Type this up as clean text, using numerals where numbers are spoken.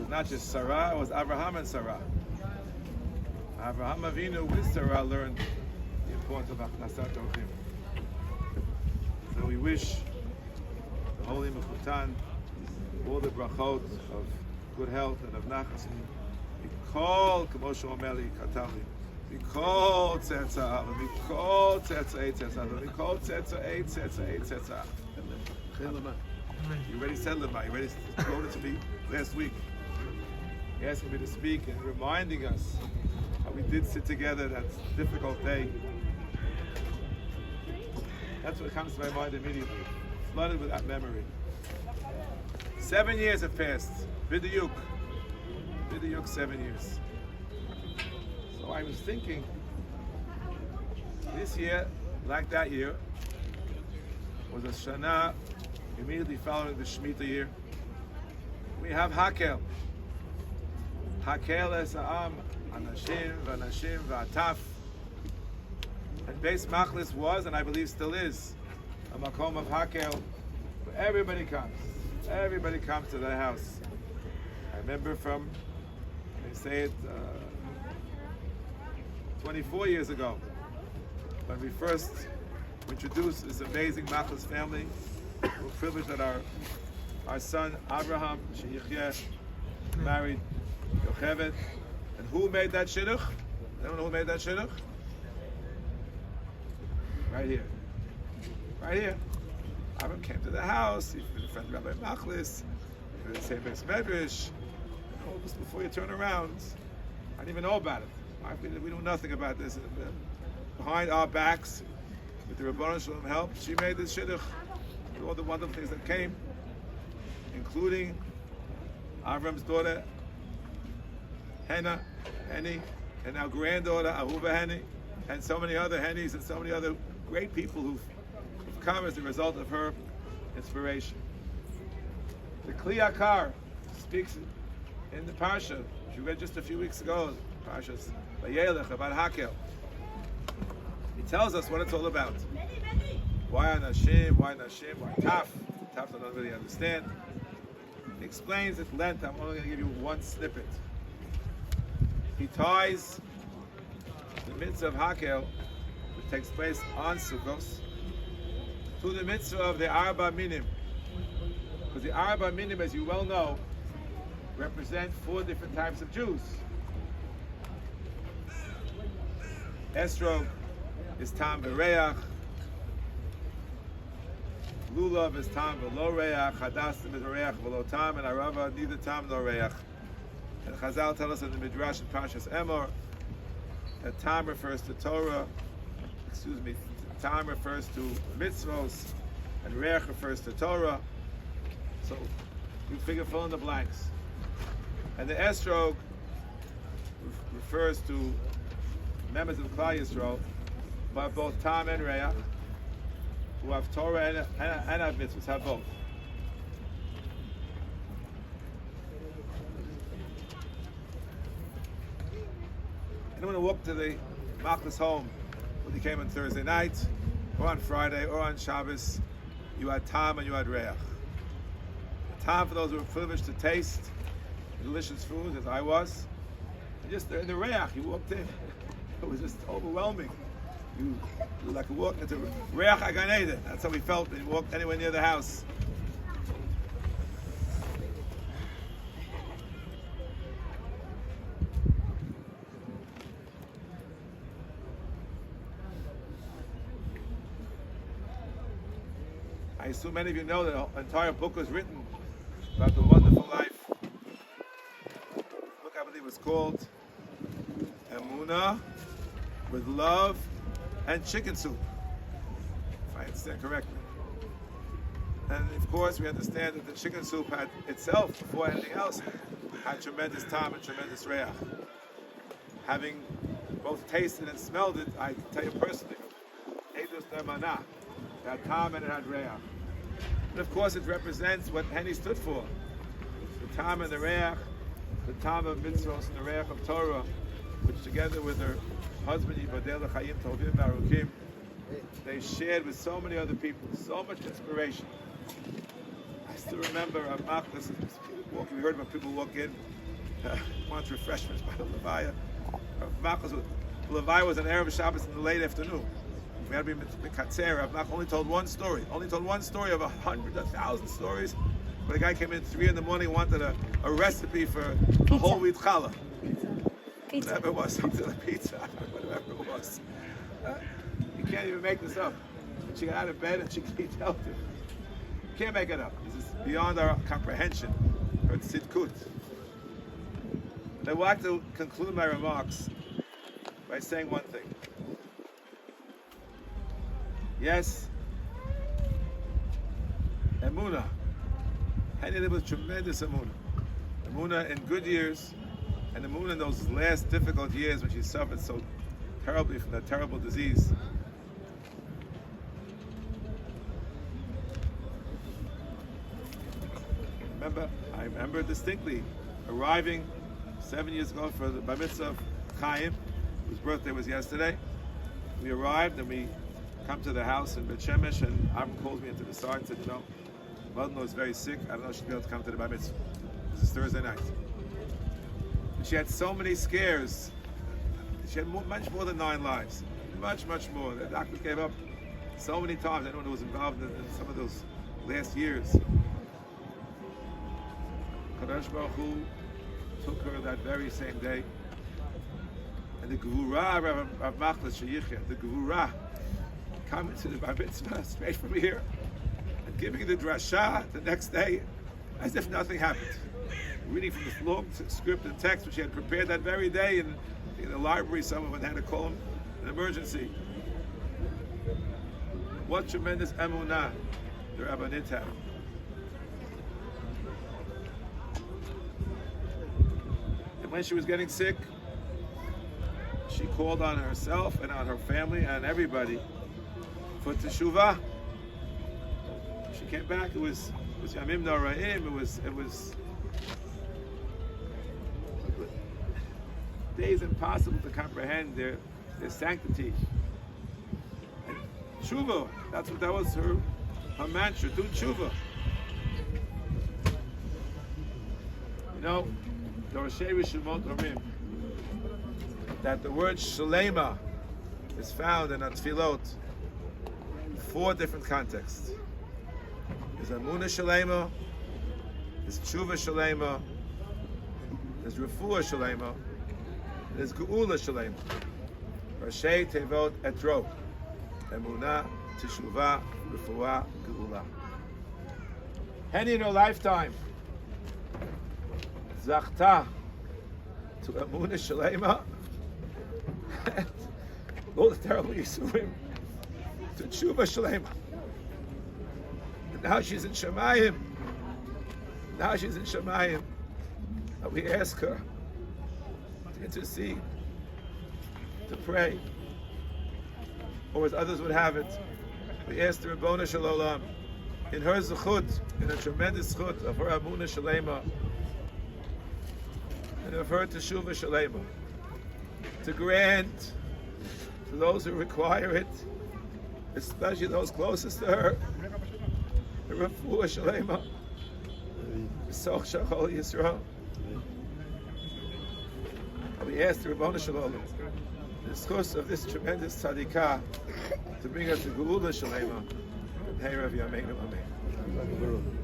was not just Sarah, it was Abraham and Sarah. Abraham Avinu with Sarah learned the importance of Achnasat Orchim. So we wish the Holy Mechutan all the brachot of good health and of nachas. Mikol, Kamo Shomer li Katav li, Mikol Tzetza'av, Mikol Tzetza'ei Tzetza'av, Mikol Tzetza'ei Tzetza'ei Tzetza'av. You already said Lema, you already told it to me last week. He asking me to speak and reminding us how we did sit together that difficult day. That's what comes to my mind immediately, flooded with that memory. 7 years have passed. B'diyuk, 7 years. So I was thinking, this year, like that year, was a Shana immediately following the Shemitah year. We have Hakel. Hakel es ha'am, anashim, v'anashim, v'ataf. And Beis Machlis was, and I believe still is, a makom of Hakel, where everybody comes. Everybody comes to the house. I remember from, they say it 24 years ago, when we first introduced this amazing Machlis family. We're privileged that our son Abraham Sheyichye married Yocheved. And who made that shidduch? Anyone know who made that shidduch? Right here. Right here. Abraham came to the house, he was a friend of Rabbi Machlis, he was the same base medrash. All this before you turn around, I didn't even know about it. We knew nothing about this. Behind our backs, with the Rabbanan Shalom help, she made this shidduch with all the wonderful things that came, including Avram's daughter, Henny, and our granddaughter, Ahuva Henny, and so many other Hennys and so many other great people who've come as a result of her inspiration. The Kli Yakar speaks in the Parsha, which we read just a few weeks ago, Parshas Vayelech, about Hakel. He tells us what it's all about. Why Anashim, why Taf? Taf I don't really understand. He explains at length. I'm only going to give you one snippet. He ties the mitzvah of Hakel, which takes place on Sukkos, to the mitzvah of the Arba Minim. Because the Arba Minim, as you well know, represent 4 different types of Jews. Estrog is Tam V'Reach, Lulav is Tam V'Lo Reach, Hadassim is Reach V'Lo Tam, and Arava neither Tam nor Reach. And Chazal tell us in the Midrash in Parshas Emor that Tam refers to Torah, Tam refers to mitzvos, and Reach refers to Torah. So you figure fill in the blanks. And the Estrog refers to members of Klal Yisrael, who have both Tam and Reach, who have Torah and have mitzvahs, have both. Anyone who walked to the Machlis home, when he came on Thursday night, or on Friday, or on Shabbos, you had Tam and you had Reach. Tam for those who were privileged to taste delicious food, as I was. And just in the Reach, you walked in. It was just overwhelming. You like walking into Reach HaGan Eden. That's how we felt when you walked anywhere near the house. I assume many of you know that an entire book was written about the wonderful life. The book, I believe, was called Emunah with Love and Chicken Soup, if I understand correctly. And of course, we understand that the chicken soup had itself, before anything else, had tremendous Tam and tremendous Reach. Having both tasted and smelled it, I can tell you personally, Eidos Nemanah, it had Tam and it had Reach. And of course, it represents what Henny stood for. The Tam and the Reach, the Tam of mitzvos and the Reach of Torah, which together with her husband, Yibadel Chaim Tovim Baruchim, they shared with so many other people, so much inspiration. I still remember a Machlis, We heard when people walk in, wants refreshments by the Levaya. Machlis, Levaya was an Erev Shabbos in the late afternoon. We had to be Mikatzer. Rav Machlis only told one story. Only told one story of 1,000 stories. But a guy came in 3 a.m, wanted a recipe for a whole wheat challah. Pizza. Whatever it was, something like pizza, whatever it was. You can't even make this up. She got out of bed and she can't tell you. You can't make it up. This is beyond our comprehension. Her tzidkut. I would like to conclude my remarks by saying one thing. Yes, emunah. Henny lived with tremendous emunah. Emunah in good years, and emunah in those last difficult years when she suffered so terribly from that terrible disease. I remember distinctly arriving 7 years ago for the bar mitzvah of Chaim, whose birthday was yesterday. We arrived and we come to the house in Bet Shemesh, and Avram calls me into the side and said, mother-in-law is very sick. I don't know if she'll be able to come to the bar mitzvah. This is Thursday night. And she had so many scares. She had much more than 9 lives. Much, much more. The doctor gave up so many times. Anyone who was involved in some of those last years. Kadosh Baruch Hu took her that very same day. And the Gevurah Rav Machlis Sheyichya, the Gevurah, coming to the bar mitzvah straight from here and giving the drasha the next day as if nothing happened. Reading from this long scripted text which he had prepared that very day in the library. Someone had to call him an emergency. What tremendous emunah the Rabbanit had. And when she was getting sick, she called on herself and on her family and everybody for teshuvah. She came back. It was Yamim Noraim. It was days impossible to comprehend their sanctity. And teshuvah. That was her mantra. Do teshuvah. Dorshei Rishimot Omrim, that the word Shalema is found in Atfilot 4 different contexts. There's Amunah Shalema, there's Tshuva Shalema, there's Refuah Shalema, there's Geula Shalema. Rashei Tevot Etro, Emunah, Teshuvah, Refuah, Geula. Henny in her lifetime Zachta to Emunah Shalema, and all the terrible Yisurim to Tshuva Shalema. And now she's in Shemayim. And we ask her to intercede, to pray, or as others would have it, we ask the Rabbona Shalom in her zechut, in a tremendous zechut of her Emunah Shalema, and of her Teshuvah Shalema, to grant to those who require it, especially those closest to her, the Refuah Shalema, Soch Shachol Yisrael. And we ask the Rabbona Shalom, the zchus of this tremendous tzadikah, to bring us the Geula Shalema, and Hey Rav Yameinu Amen.